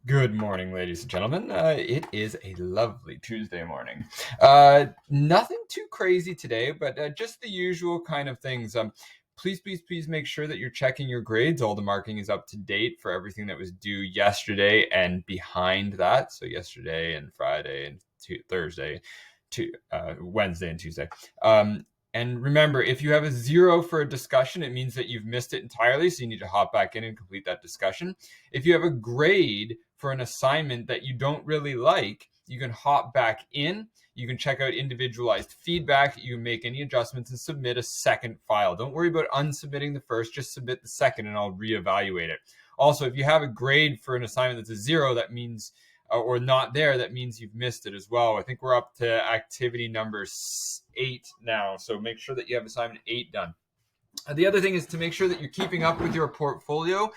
Good morning, ladies and gentlemen. It is a lovely Tuesday morning. Nothing too crazy today, but just the usual kind of things. Please make sure that you're checking your grades. All the marking is up to date for everything that was due yesterday and behind that. So yesterday and Friday and Thursday, Wednesday and Tuesday. And remember, if you have a 0 for a discussion, it means that you've missed it entirely. So you need to hop back in and complete that discussion. If you have a grade for an assignment that you don't really like, you can hop back in. You can check out individualized feedback. You can make any adjustments and submit a second file. Don't worry about unsubmitting the first, just submit the second and I'll reevaluate it. Also, if you have a grade for an assignment that's a 0, that means or not there, that means you've missed it as well. I think we're up to activity number 8 now. So make sure that you have assignment 8 done. The other thing is to make sure that you're keeping up with your portfolio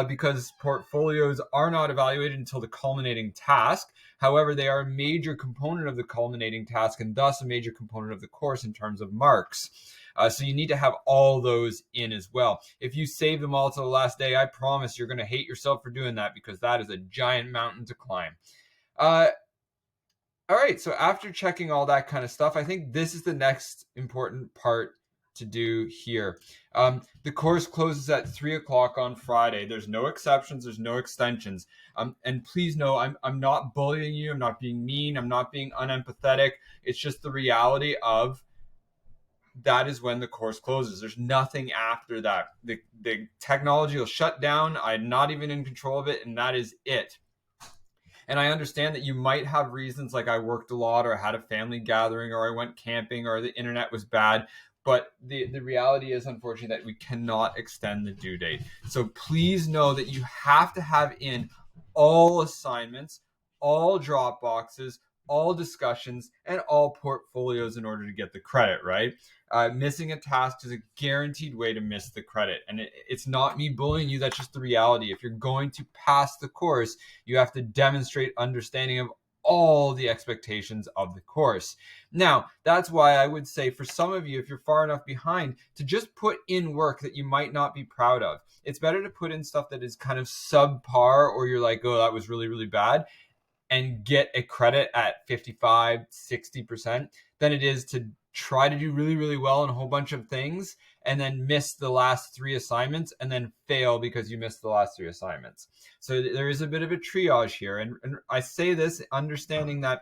because portfolios are not evaluated until the culminating task. However, they are a major component of the culminating task and thus a major component of the course in terms of marks. So you need to have all those in as well. If you save them all to the last day, I promise you're going to hate yourself for doing that because that is a giant mountain to climb. All right, so after checking all that kind of stuff, I think this is the next important part to do here. The course closes at 3 o'clock on Friday. There's no exceptions. There's no extensions. And please know, I'm not bullying you. I'm not being mean. I'm not being unempathetic. It's just the reality of that is when the course closes. There's nothing after that. The technology will shut down. I'm not even in control of it, and that is it. And I understand that you might have reasons like I worked a lot or I had a family gathering or I went camping or the internet was bad. But the reality is, unfortunately, that we cannot extend the due date. So please know that you have to have in all assignments, all drop boxes, all discussions, and all portfolios in order to get the credit, right? Missing a task is a guaranteed way to miss the credit. And it's not me bullying you. That's just the reality. If you're going to pass the course, you have to demonstrate understanding of all the expectations of the course. Now, that's why I would say for some of you, if you're far enough behind, to just put in work that you might not be proud of. It's better to put in stuff that is kind of subpar or you're like, oh, that was really, really bad, and get a credit at 55, 60% than it is to try to do really, really well in a whole bunch of things and then miss the last 3 assignments and then fail because you missed the last 3 assignments. So there is a bit of a triage here. And I say this understanding that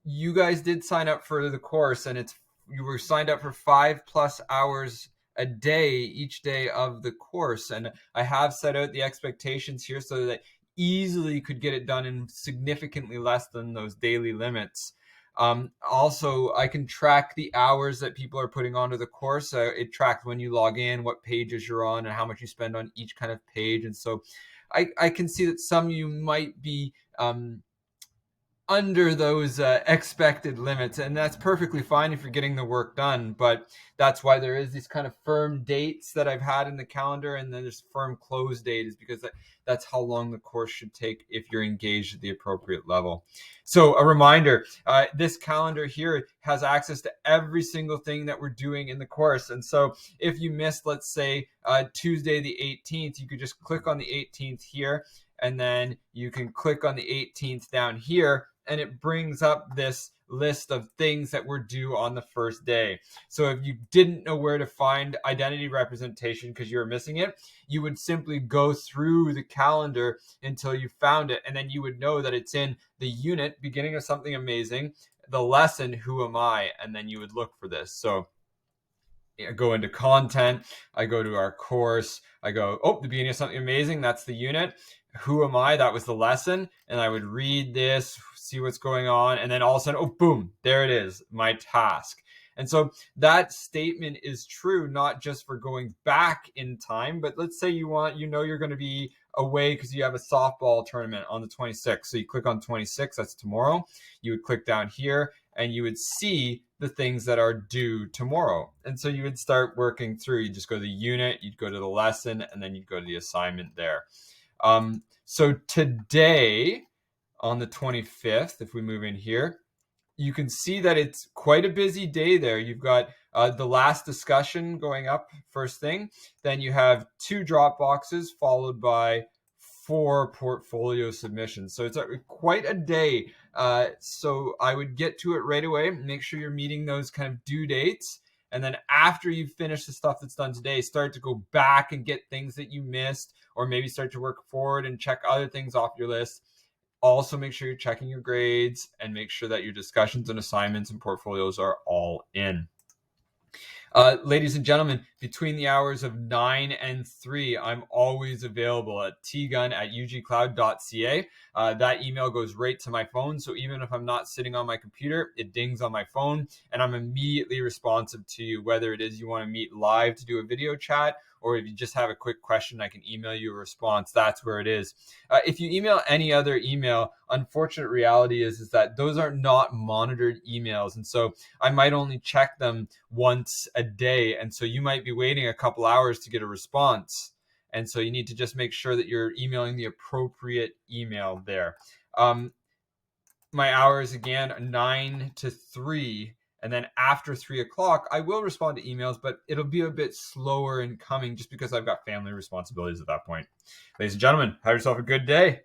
you guys did sign up for the course and you were signed up for 5+ hours a day each day of the course. And I have set out the expectations here so that easily could get it done in significantly less than those daily limits. Also, I can track the hours that people are putting onto the course. It tracks when you log in, what pages you're on, and how much you spend on each kind of page. And so I can see that some of you might be under those expected limits, and that's perfectly fine if you're getting the work done. But that's why there is these kind of firm dates that I've had in the calendar, and then there's firm close date, is because that's how long the course should take if you're engaged at the appropriate level. So a reminder, this calendar here has access to every single thing that we're doing in the course. And so if you missed, let's say Tuesday the 18th, you could just click on the 18th here, and then you can click on the 18th down here, and it brings up this list of things that were due on the first day. So if you didn't know where to find identity representation because you were missing it, you would simply go through the calendar until you found it, and then you would know that it's in the unit, beginning of something amazing, the lesson, who am I, and then you would look for this. So I go into content, I go to our course, I go, oh, the beginning of something amazing, that's the unit. Who am I? That was the lesson. And I would read this, see what's going on. And then all of a sudden, oh, boom, there it is, my task. And so that statement is true, not just for going back in time, but let's say you're going to be away because you have a softball tournament on the 26th. So you click on 26, that's tomorrow. You would click down here and you would see the things that are due tomorrow. And so you would start working through. You just go to the unit, you'd go to the lesson, and then you'd go to the assignment there. So today on the 25th, if we move in here, you can see that it's quite a busy day there. You've got the last discussion going up first thing. Then you have 2 drop boxes followed by for portfolio submissions. So it's quite a day. So I would get to it right away. Make sure you're meeting those kind of due dates. And then after you finish the stuff that's done today, start to go back and get things that you missed, or maybe start to work forward and check other things off your list. Also, make sure you're checking your grades and make sure that your discussions and assignments and portfolios are all in. Ladies and gentlemen, between the hours of 9 and 3, I'm always available at tgun@ugcloud.ca. That email goes right to my phone, so even if I'm not sitting on my computer, it dings on my phone, and I'm immediately responsive to you, whether it is you want to meet live to do a video chat, or if you just have a quick question, I can email you a response. That's where it is. If you email any other email, unfortunate reality is that those are not monitored emails. And so I might only check them once a day. And so you might be waiting a couple hours to get a response. And so you need to just make sure that you're emailing the appropriate email there. My hours, again, 9 to 3. And then after 3 o'clock, I will respond to emails, but it'll be a bit slower in coming just because I've got family responsibilities at that point. Ladies and gentlemen, have yourself a good day.